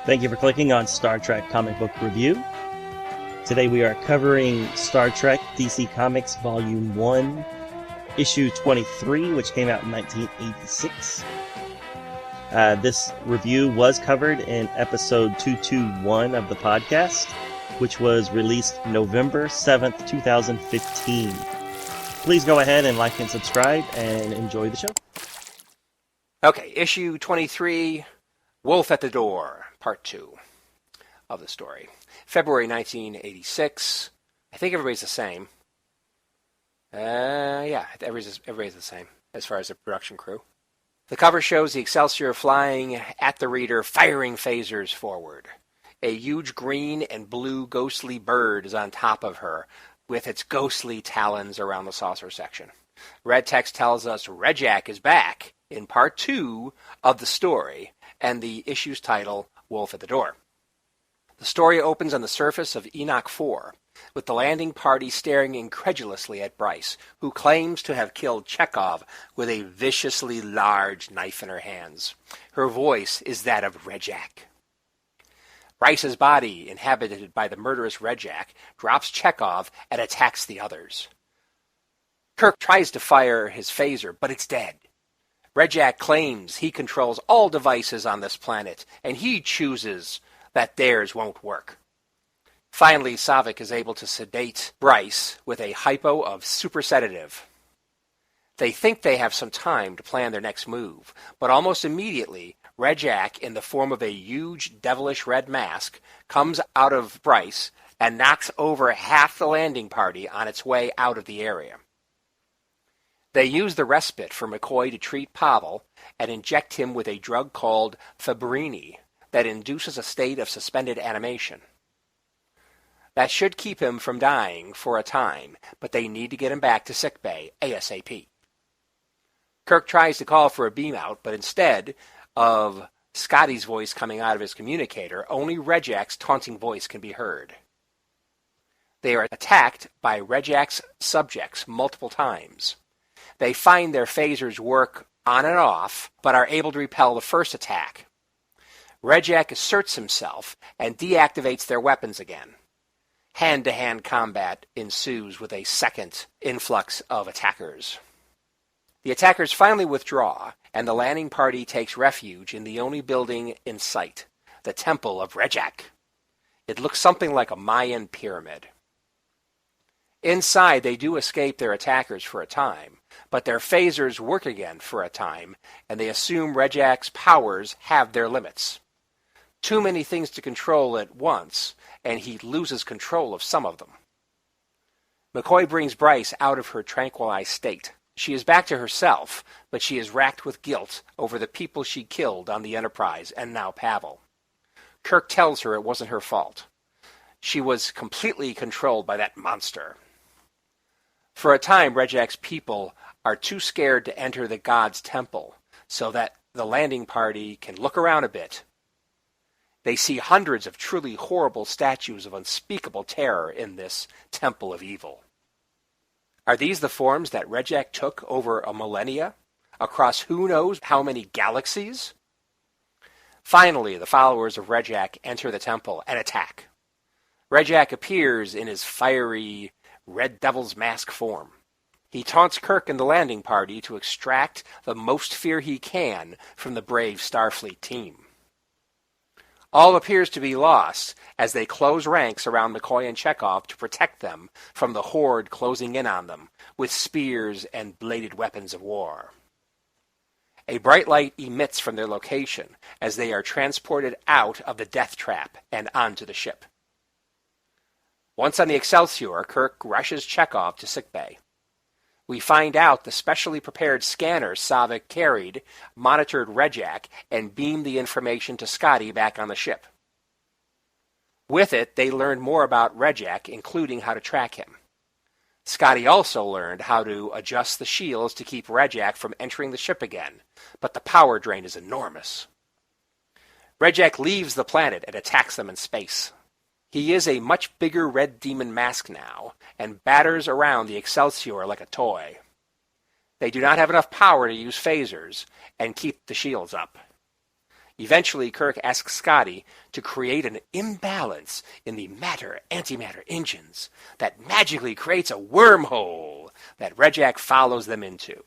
Thank you for clicking on Star Trek Comic Book Review. Today we are covering Star Trek DC Comics Volume 1, Issue 23, which came out in 1986. This review was covered in episode 221 of the podcast, which was released November 7th, 2015. Please go ahead and like and subscribe and enjoy the show. Okay, issue 23, Wolf at the Door, part 2 of the story. February 1986. I think everybody's the same. Everybody's the same as far as the production crew. The cover shows the Excelsior flying at the reader, firing phasers forward. A huge green and blue ghostly bird is on top of her, with its ghostly talons around the saucer section. Red text tells us Rejak is back in part 2 of the story, and the issue's title, Wolf at the Door. The story opens on the surface of Enoch 4, with the landing party staring incredulously at Bryce, who claims to have killed Chekhov with a viciously large knife in her hands. Her voice is that of Rejak. Bryce's body, inhabited by the murderous Rejak, drops Chekhov and attacks the others. Kirk tries to fire his phaser, but it's dead. Rejak claims he controls all devices on this planet, and he chooses that theirs won't work. Finally, Saavik is able to sedate Bryce with a hypo of super sedative. They think they have some time to plan their next move, but almost immediately, Rejak, in the form of a huge devilish red mask, comes out of Bryce and knocks over half the landing party on its way out of the area. They use the respite for McCoy to treat Pavel and inject him with a drug called Fabrini that induces a state of suspended animation. That should keep him from dying for a time, but they need to get him back to sickbay ASAP. Kirk tries to call for a beam-out, but instead of Scotty's voice coming out of his communicator, only Rejak's taunting voice can be heard. They are attacked by Rejak's subjects multiple times. They find their phasers work on and off, but are able to repel the first attack. Rejak asserts himself and deactivates their weapons again. Hand-to-hand combat ensues with a second influx of attackers. The attackers finally withdraw, and the landing party takes refuge in the only building in sight, the Temple of Rejak. It looks something like a Mayan pyramid. Inside, they do escape their attackers for a time, but their phasers work again for a time, and they assume Rejak's powers have their limits. Too many things to control at once, and he loses control of some of them. McCoy brings Bryce out of her tranquilized state. She is back to herself, but she is racked with guilt over the people she killed on the Enterprise and now Pavel. Kirk tells her it wasn't her fault. She was completely controlled by that monster. For a time, Rejak's people are too scared to enter the god's temple, so that the landing party can look around a bit. They see hundreds of truly horrible statues of unspeakable terror in this temple of evil. Are these the forms that Rejak took over a millennia, across who knows how many galaxies? Finally, the followers of Rejak enter the temple and attack. Rejak appears in his fiery Red Devil's mask form. He taunts Kirk and the landing party to extract the most fear he can from the brave Starfleet team. All appears to be lost as they close ranks around McCoy and Chekhov to protect them from the horde closing in on them with spears and bladed weapons of war. A bright light emits from their location as they are transported out of the death trap and onto the ship. Once on the Excelsior, Kirk rushes Chekhov to sickbay. We find out the specially prepared scanner Saavik carried monitored Rejak and beamed the information to Scotty back on the ship. With it, they learned more about Rejak, including how to track him. Scotty also learned how to adjust the shields to keep Rejak from entering the ship again, but the power drain is enormous. Rejak leaves the planet and attacks them in space. He is a much bigger red demon mask now, and batters around the Excelsior like a toy. They do not have enough power to use phasers and keep the shields up. Eventually, Kirk asks Scotty to create an imbalance in the matter-antimatter engines that magically creates a wormhole that Rejak follows them into.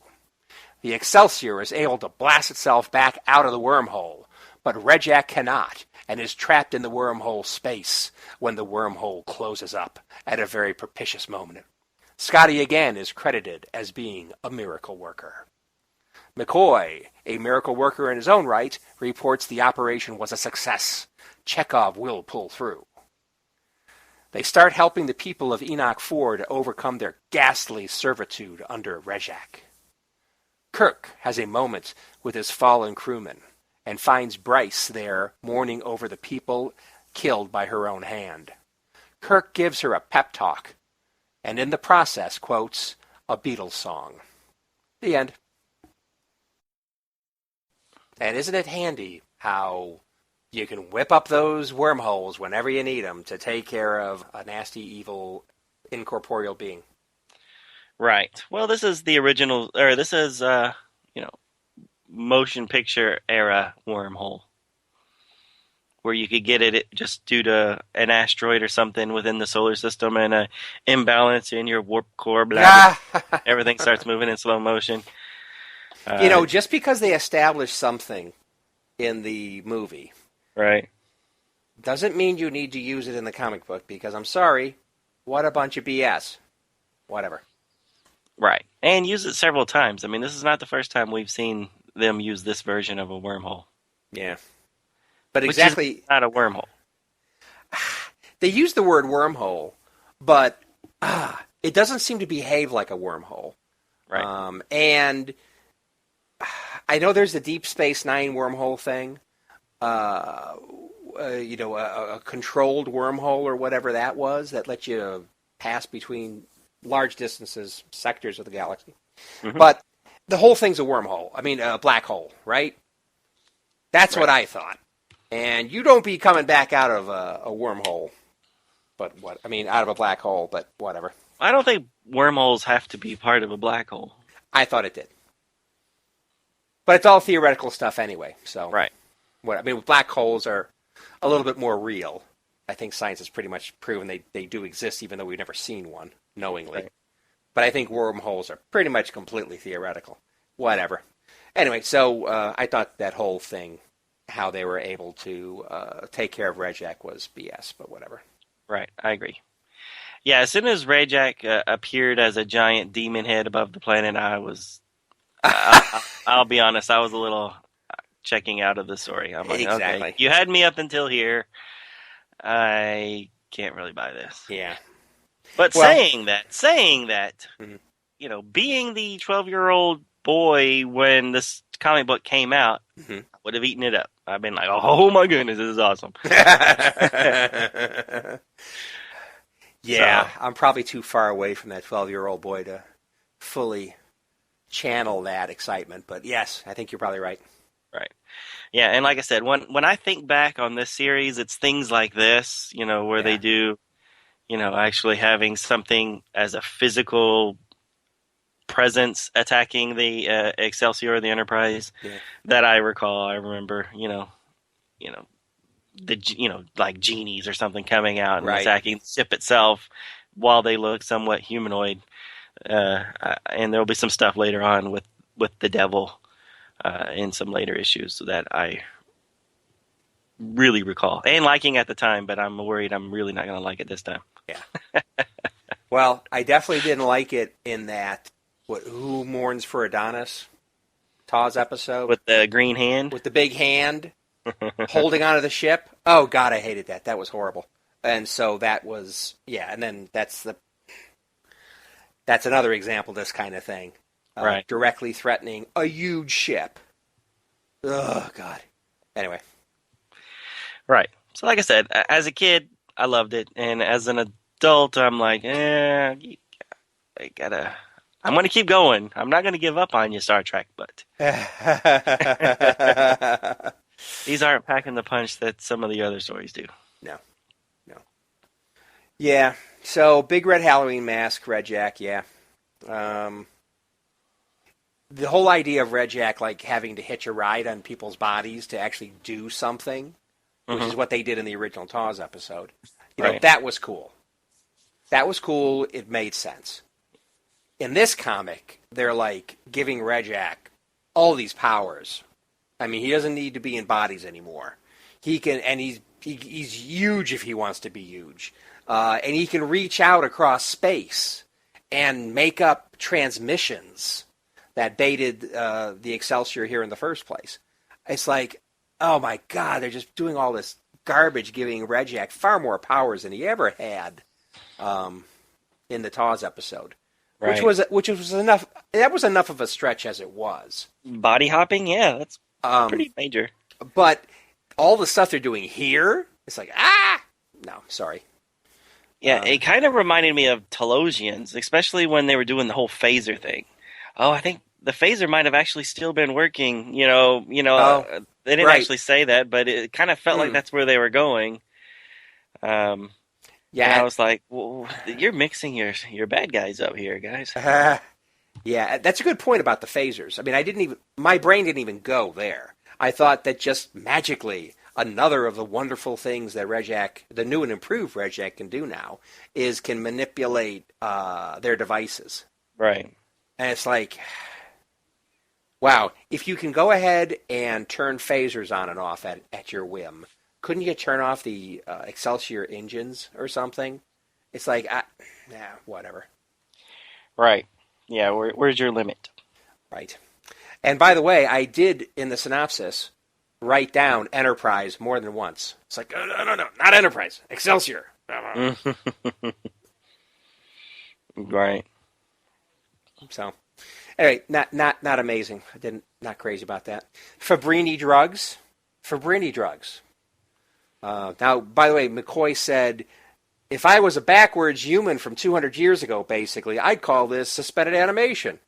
The Excelsior is able to blast itself back out of the wormhole, but Rejak cannot and is trapped in the wormhole space when the wormhole closes up at a very propitious moment. Scotty again is credited as being a miracle worker. McCoy, a miracle worker in his own right, reports the operation was a success. Chekhov will pull through. They start helping the people of Enoch 4 to overcome their ghastly servitude under Rejak. Kirk has a moment with his fallen crewmen and finds Bryce there mourning over the people killed by her own hand. Kirk gives her a pep talk, and in the process quotes a Beatles song. The end. And isn't it handy how you can whip up those wormholes whenever you need them to take care of a nasty, evil, incorporeal being? Right. Well, this is the original, or this is, motion picture era wormhole, where you could get it just due to an asteroid or something within the solar system and an imbalance in your warp core, blah, blah. Everything starts moving in slow motion. Just because they established something in the movie, right, doesn't mean you need to use it in the comic book, because I'm sorry, what a bunch of BS. Whatever. Right. And use it several times. I mean, this is not the first time we've seen them use this version of a wormhole. Yeah. But Which exactly. is not a wormhole. They use the word wormhole, but it doesn't seem to behave like a wormhole. Right. And I know there's the Deep Space Nine wormhole thing. A controlled wormhole or whatever that was that let you pass between large distances, sectors of the galaxy. Mm-hmm. But the whole thing's a wormhole. I mean, a black hole, right? That's right. What I thought. And you don't be coming back out of a wormhole. But out of a black hole, but whatever. I don't think wormholes have to be part of a black hole. I thought it did. But it's all theoretical stuff anyway. So, right. Black holes are a little bit more real. I think science has pretty much proven they do exist, even though we've never seen one, knowingly. Right. But I think wormholes are pretty much completely theoretical. Whatever. Anyway, so I thought that whole thing, how they were able to take care of Rejak, was BS, but whatever. Right, I agree. Yeah, as soon as Rejak appeared as a giant demon head above the planet, I'll be honest, I was a little checking out of the story. I'm like, exactly. Okay, you had me up until here. I can't really buy this. Yeah. But saying that, mm-hmm. Being the 12-year-old boy when this comic book came out, mm-hmm. I would have eaten it up. I've been like, oh my goodness, this is awesome. Yeah, so, I'm probably too far away from that 12-year-old boy to fully channel that excitement. But yes, I think you're probably right. Right. Yeah, and like I said, when I think back on this series, it's things like this, where they do, actually having something as a physical presence attacking the Excelsior or the Enterprise that I recall. I remember, like genies or something coming out and attacking the ship itself while they look somewhat humanoid. And there'll be some stuff later on with the devil. In some later issues that I really recall and liking at the time, but I'm worried I'm really not going to like it this time. Yeah. Well, I definitely didn't like it in that Who Mourns for Adonis? Taw's episode with the green hand, with the big hand holding onto the ship. Oh God, I hated that. That was horrible. And so that was and then that's another example of this kind of thing. Right. Directly threatening a huge ship. Oh, God. Anyway. Right. So like I said, as a kid, I loved it. And as an adult, I'm like, I'm going to keep going. I'm not going to give up on you, Star Trek, but these aren't packing the punch that some of the other stories do. No. Yeah. So, Big Red Halloween Mask, Rejak, yeah. the whole idea of Rejak like having to hitch a ride on people's bodies to actually do something, which is what they did in the original TAWS episode. You know, that was cool. That was cool. It made sense. In this comic, they're like giving Rejak all these powers. I mean, he doesn't need to be in bodies anymore. He can, and he's huge if he wants to be huge, and he can reach out across space and make up transmissions that baited the Excelsior here in the first place. It's like, oh my God, they're just doing all this garbage, giving Rejak far more powers than he ever had in the TAWS episode. Right. Which was enough. That was enough of a stretch as it was. Body hopping, yeah, that's pretty major. But all the stuff they're doing here, it's like no, sorry. Yeah, it kind of reminded me of Telosians, especially when they were doing the whole phaser thing. Oh, I think the phaser might have actually still been working. They didn't actually say that, but it kind of felt like that's where they were going. Yeah, and I was like, well, you're mixing your bad guys up here, guys. Yeah, that's a good point about the phasers. I mean, my brain didn't even go there. I thought that just magically another of the wonderful things that Rejak, the new and improved Rejak, can do now is can manipulate their devices. Right. And it's like, wow, if you can go ahead and turn phasers on and off at your whim, couldn't you turn off the Excelsior engines or something? It's like, whatever. Right. Yeah, where's your limit? Right. And by the way, I did, in the synopsis, write down Enterprise more than once. It's like, no, not Enterprise. Excelsior. Right. So, anyway, not amazing. Not crazy about that. Fabrini drugs. Now, by the way, McCoy said, if I was a backwards human from 200 years ago, basically, I'd call this suspended animation.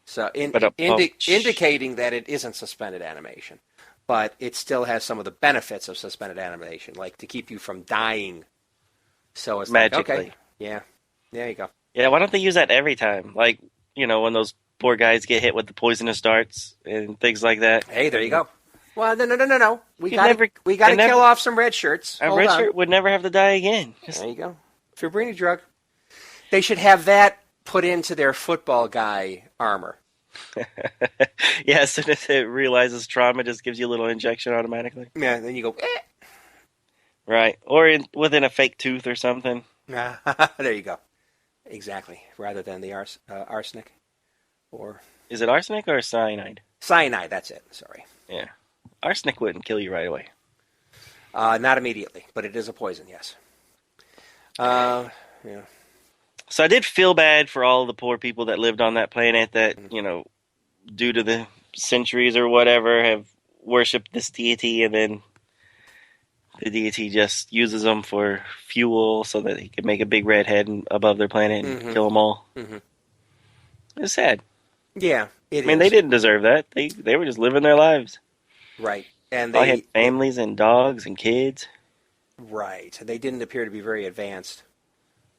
So, indicating that it isn't suspended animation. But it still has some of the benefits of suspended animation, like to keep you from dying. So it's magically. Like, okay, yeah, there you go. Yeah, why don't they use that every time? Like, when those poor guys get hit with the poisonous darts and things like that. Hey, there you go. Well, no. We got to kill off some red shirts. A red shirt would never have to die again. There you go. Fabrini drug. They should have that put into their football guy armor. Yeah, as soon as it realizes trauma, just gives you a little injection automatically. Yeah, then you go, Right. Or within a fake tooth or something. There you go. Exactly. Rather than the arsenic. Or is it arsenic or cyanide? Cyanide, that's it. Sorry. Yeah. Arsenic wouldn't kill you right away. Not immediately, but it is a poison, yes. Yeah. So I did feel bad for all the poor people that lived on that planet that, due to the centuries or whatever, have worshipped this deity, and then the deity just uses them for fuel so that he can make a big red head above their planet and kill them all. Mm-hmm. It's sad. Yeah, it is. I mean, they didn't deserve that. They were just living their lives. Right. And they had families and dogs and kids. Right. They didn't appear to be very advanced.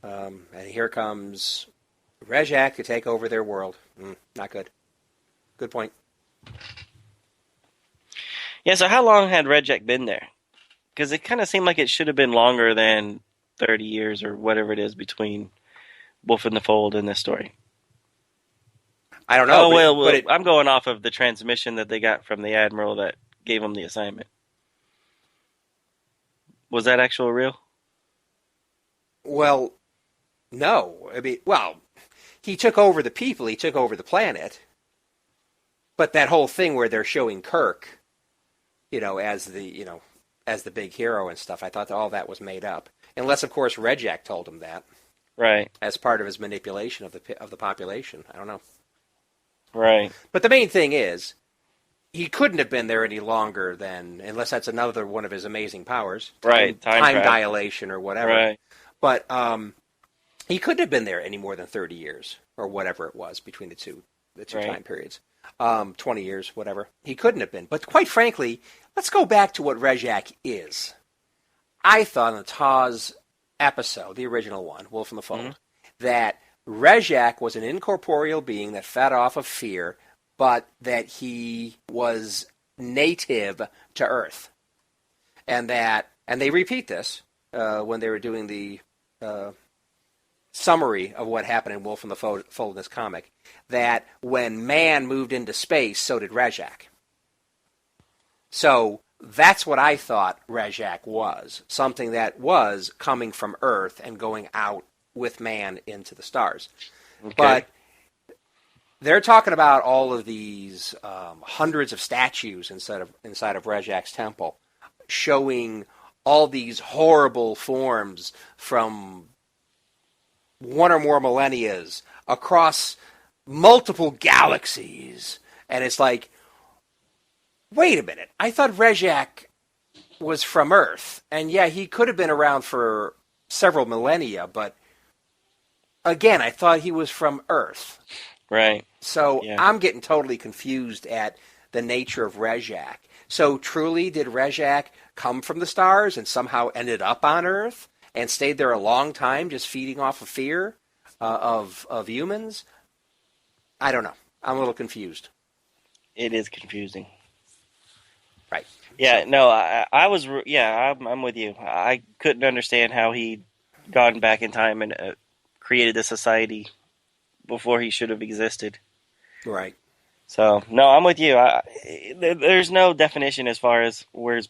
And here comes Rejak to take over their world. Not good. Good point. Yeah, so how long had Rejak been there? Because it kind of seemed like it should have been longer than 30 years or whatever it is between Wolf in the Fold and this story. I don't know. I'm going off of the transmission that they got from the Admiral that gave them the assignment. Was that actual real? Well, no. I mean, he took over the people. He took over the planet. But that whole thing where they're showing Kirk, as the big hero and stuff, I thought all that was made up. Unless, of course, Rejak told him that. Right. As part of his manipulation of the population. I don't know. Right. But the main thing is, he couldn't have been there any longer than, unless that's another one of his amazing powers. Right. Time dilation or whatever. Right. But he couldn't have been there any more than 30 years or whatever it was between the two time periods. 20 years, whatever. He couldn't have been. But quite frankly, let's go back to what Rejak is. I thought in the TAWS episode, the original one, Wolf in the Fold, that Rejak was an incorporeal being that fed off of fear, but that he was native to Earth. And they repeat this when they were doing the summary of what happened in Wolf in the Fold in this comic, that when man moved into space, so did Rejak. So that's what I thought Rejak was, something that was coming from Earth and going out with man into the stars. Okay. But they're talking about all of these hundreds of statues inside of Rejak's temple, showing all these horrible forms from one or more millennias across multiple galaxies. And it's like, wait a minute, I thought Rejak was from Earth. And yeah, he could have been around for several millennia, but again, I thought he was from Earth. Right. So yeah. I'm getting totally confused at the nature of Rejak. So truly, did Rejak come from the stars and somehow ended up on Earth and stayed there a long time just feeding off of fear of humans? I don't know. I'm a little confused. It is confusing. Right. Yeah, no, I'm with you. I couldn't understand how he'd gone back in time and created a society before he should have existed. Right. So, no, I'm with you. There's no definition as far as where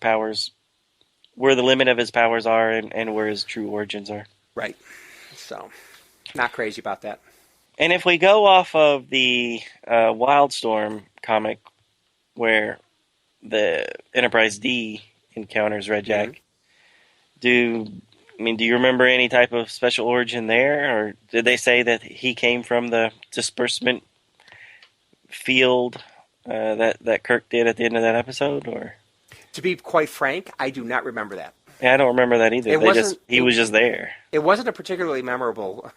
the limit of his powers are and where his true origins are. Right. So, not crazy about that. And if we go off of the Wildstorm comic where the Enterprise D encounters Rejak, Mm-hmm. do you remember any type of special origin there? Or did they say that he came from the disbursement field that Kirk did at the end of that episode? Or To be quite frank, I do not remember that. yeah, I don't remember that either. He was just there. It wasn't a particularly memorable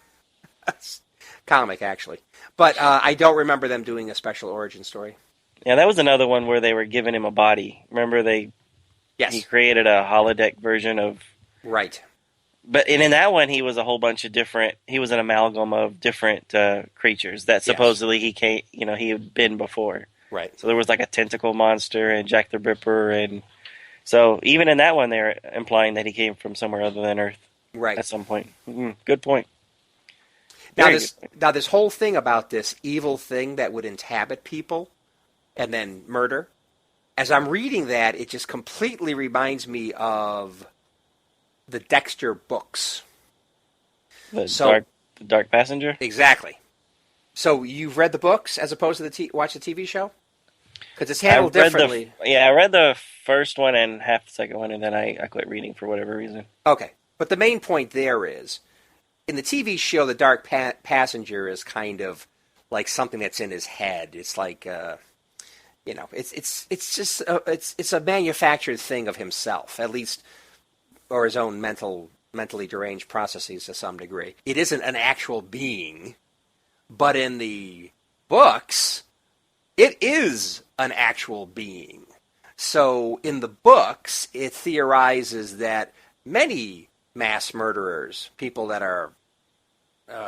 comic, actually. But I don't remember them doing a special origin story. Yeah, that was another one where they were giving him a body. Remember Yes. he created a holodeck version of... Right. But in that one, he was a whole bunch of different... He was an amalgam of different creatures that supposedly he had been before. Right. So there was like a tentacle monster and Jack the Ripper, and so even in that one, they're implying that he came from somewhere other than Earth. Right. At some point. Good point. Now this whole thing about this evil thing that would inhabit people and then murder, as I'm reading that, it just completely reminds me of the Dexter books. The Dark Passenger? Exactly. So you've read the books as opposed to watch the TV show? Because it's handled differently. I read the first one and half the second one, and then I quit reading for whatever reason. Okay. But the main point there is, in the TV show, the Dark Passenger is kind of like something that's in his head. It's like, it's a manufactured thing of himself, at least, or his own mentally deranged processes to some degree. It isn't an actual being, but in the books, it is an actual being. So in the books, it theorizes that many mass murderers, people that are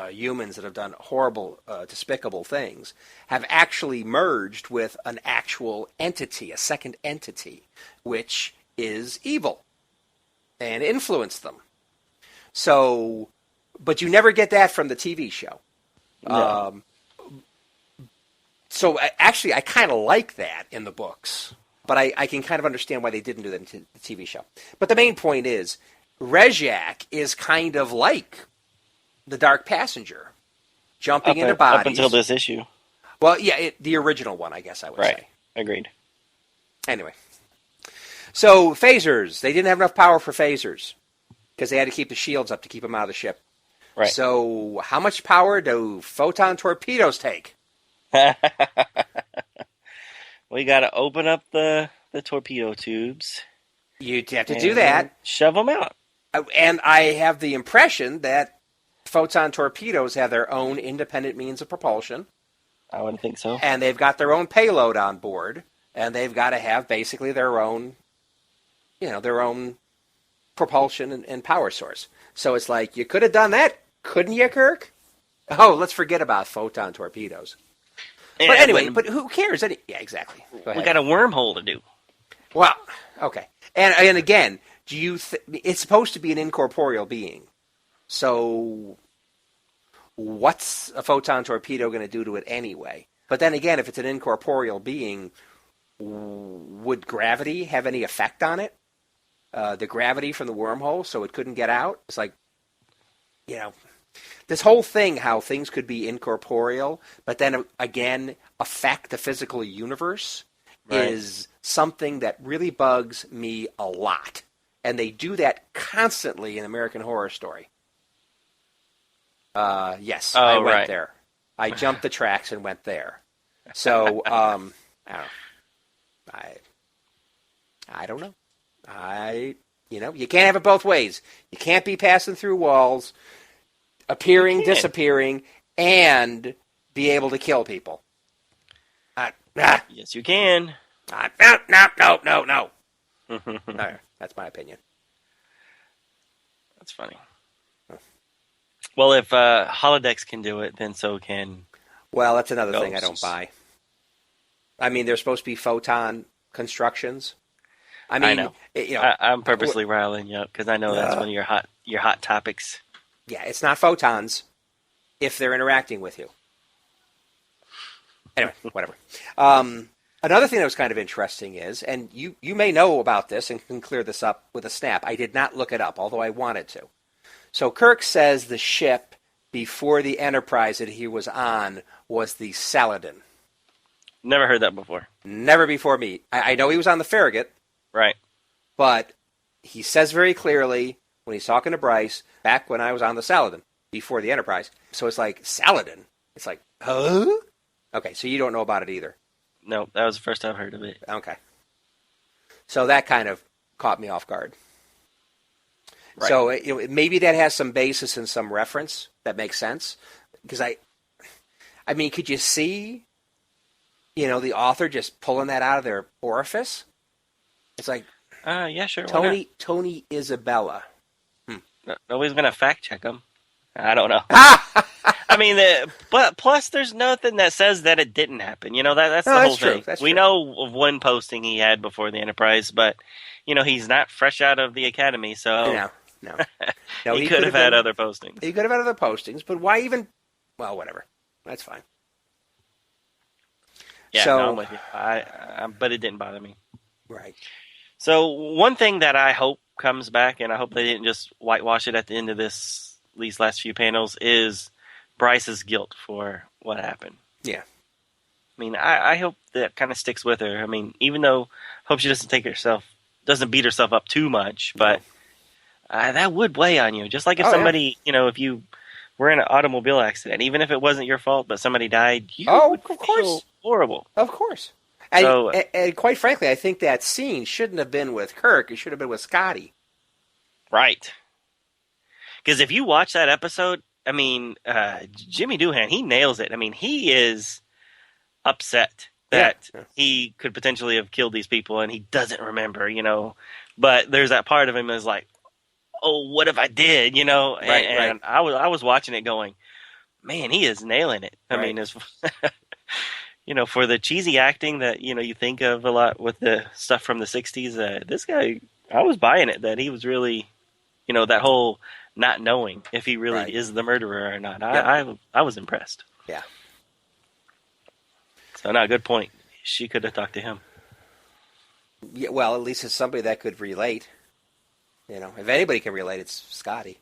humans that have done horrible, despicable things, have actually merged with an actual entity, a second entity, which is evil and influenced them. So, but you never get that from the TV show. No. So actually, I kind of like that in the books, but I can kind of understand why they didn't do that in the TV show. But the main point is, Rejak is kind of like the Dark Passenger, jumping into bodies. Up until this issue. Well, yeah, the original one, I guess I would say. Right, agreed. Anyway. So, phasers. They didn't have enough power for phasers because they had to keep the shields up to keep them out of the ship. Right. So, how much power do photon torpedoes take? We got to open up the torpedo tubes. You'd have to do that. Shove them out. And I have the impression that photon torpedoes have their own independent means of propulsion. I wouldn't think so. And they've got their own payload on board. And they've got to have basically their own propulsion and power source. So it's like, you could have done that, couldn't you, Kirk? Oh, let's forget about photon torpedoes. Yeah, but anyway, but who cares? Yeah, exactly. We got a wormhole to do. Well, okay. And again, do you? It's supposed to be an incorporeal being. So, what's a photon torpedo going to do to it anyway? But then again, if it's an incorporeal being, would gravity have any effect on it? The gravity from the wormhole, so it couldn't get out? It's like, this whole thing, how things could be incorporeal, but then again affect the physical universe, is something that really bugs me a lot. And they do that constantly in American Horror Story. Yes, I went there. I jumped the tracks and went there. So, I don't know. You can't have it both ways. You can't be passing through walls, appearing, disappearing, and be able to kill people. Yes, you can. No. That's my opinion. That's funny. Well, if holodecks can do it, then so can. Well, that's another ghosts. thing I don't buy. I mean, they're supposed to be photon constructions. I mean, I know. I'm purposely riling you up because I know that's one of your hot topics. Yeah, it's not photons if they're interacting with you. Anyway, whatever. Another thing that was kind of interesting is, and you may know about this and can clear this up with a snap. I did not look it up, although I wanted to. So Kirk says the ship before the Enterprise that he was on was the Saladin. Never heard that before. Never before me. I know he was on the Farragut. Right. But he says very clearly when he's talking to Bryce, back when I was on the Saladin, before the Enterprise. So it's like, Saladin? It's like, huh? Okay, so you don't know about it either. No, that was the first I've heard of it. Okay. So that kind of caught me off guard. Right. So maybe that has some basis in some reference that makes sense. Because I mean, could you see, the author just pulling that out of their orifice? It's like, yeah, sure. Tony Isabella. Nobody's gonna fact check him. I don't know. I mean, but plus, there's nothing that says that it didn't happen. That's the whole thing. We know of one posting he had before the Enterprise, but he's not fresh out of the academy, so no. he could have had other postings. He could have had other postings, but why even? Well, whatever. That's fine. Yeah, no, I'm with you. But it didn't bother me. Right. So one thing that I hope comes back, and I hope they didn't just whitewash it at the end of these last few panels, is Bryce's guilt for what happened. Yeah. I mean, I hope that kind of sticks with her. I mean, even though I hope she doesn't beat herself up too much, but that would weigh on you. Just like if somebody, if you were in an automobile accident, even if it wasn't your fault, but somebody died, you would feel horrible. Of course. And quite frankly, I think that scene shouldn't have been with Kirk. It should have been with Scotty. Right. Because if you watch that episode, I mean, Jimmy Doohan, he nails it. I mean, he is upset that he could potentially have killed these people, and he doesn't remember, But there's that part of him that's like, oh, what if I did, And I was watching it going, man, he is nailing it. I mean, it's... for the cheesy acting that, you think of a lot with the stuff from the 60s, this guy, I was buying it, that he was really, that whole not knowing if he really is the murderer or not. I was impressed. Yeah. So, no, good point. She could have talked to him. Yeah, well, at least it's somebody that could relate. If anybody can relate, it's Scotty.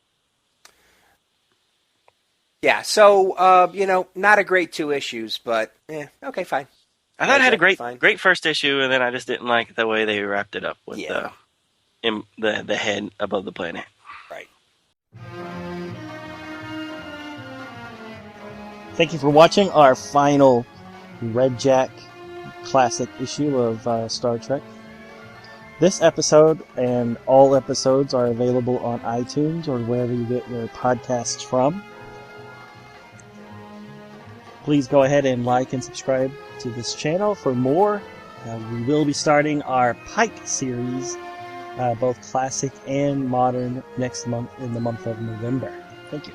Yeah, so, not a great 2 issues, but, okay, fine. I thought it had a great first issue, and then I just didn't like the way they wrapped it up with the head above the planet. Right. Thank you for watching our final Red Jack classic issue of Star Trek. This episode and all episodes are available on iTunes or wherever you get your podcasts from. Please go ahead and like and subscribe to this channel for more. We will be starting our Pike series, both classic and modern, next month in the month of November. Thank you.